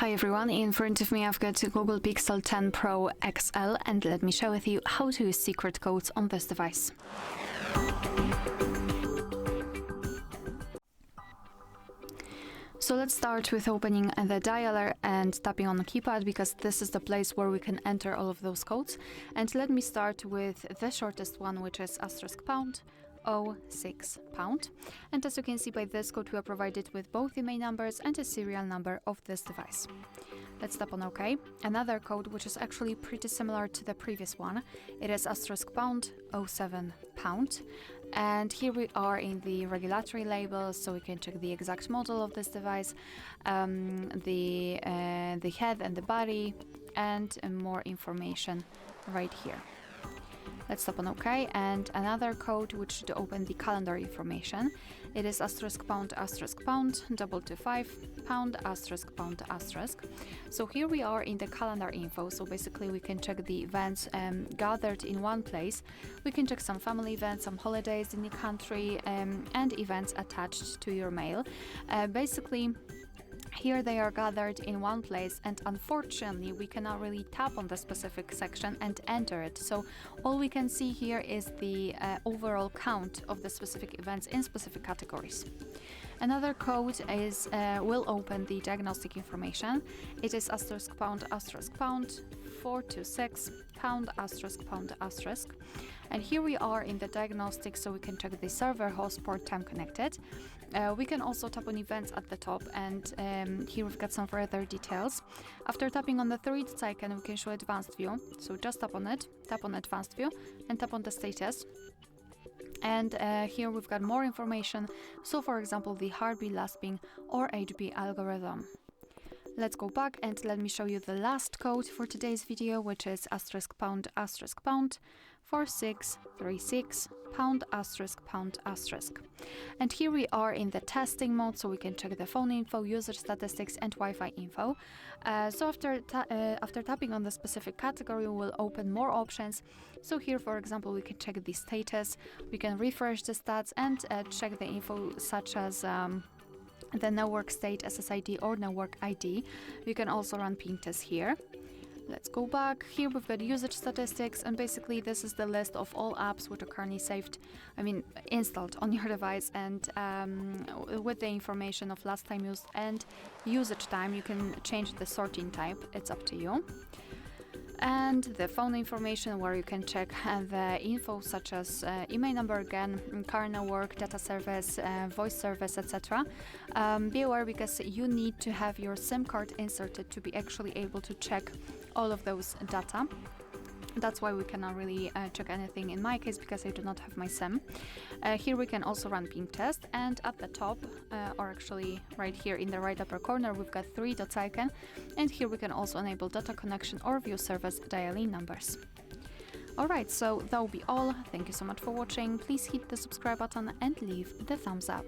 Hi everyone, in front of me I've got Google Pixel 10 Pro XL and let me share with you how to use secret codes on this device. So let's start with opening the dialer and tapping on the keypad, because this is the place where we can enter all of those codes. And let me start with the shortest one, which is *#06#. And as you can see by this code, we are provided with both the main numbers and a serial number of this device. Let's tap on OK. Another code, which is actually pretty similar to the previous one. It is *#07#. And here we are in the regulatory label, so we can check the exact model of this device, the head and the body, and more information right here. Let's tap on OK, and another code which should open the calendar information. It is *##225#*##. So here we are in the calendar info, so basically we can check the events gathered in one place. We can check some family events, some holidays in the country, and events attached to your mail. Basically, here they are gathered in one place, and unfortunately we cannot really tap on the specific section and enter it. So all we can see here is the overall count of the specific events in specific categories. Another code is will open the diagnostic information. It is *##426#*##. And here we are in the diagnostic, so we can check the server, host, port, time connected. We can also tap on events at the top, and here we've got some further details. After tapping on the three dots icon, we can show advanced view. So just tap on it, tap on advanced view, and tap on the status. And here we've got more information. So for example, the heartbeat, last ping, or HB algorithm. Let's go back and let me show you the last code for today's video, which is *##4636#*##. And here we are in the testing mode, so we can check the phone info, user statistics, and Wi-Fi info. So after tapping on the specific category, we'll open more options. So here, for example, we can check the status, we can refresh the stats, and check the info such as the network state, SSID, or network ID. You can also run ping tests here. Let's go back. Here we've got usage statistics, and basically this is the list of all apps which are currently installed on your device, and with the information of last time used and usage time. You can change the sorting type, it's up to you. And the phone information, where you can check the info such as email number again, car network, data service, voice service, etc. Be aware, because you need to have your SIM card inserted to be actually able to check all of those data. That's why we cannot really check anything in my case, because I do not have my SIM. Here we can also run ping test, and at the top, or actually right here in the right upper corner, we've got three dots icon, and here we can also enable data connection or view service dial-in numbers. Alright, so that will be all. Thank you so much for watching. Please hit the subscribe button and leave the thumbs up.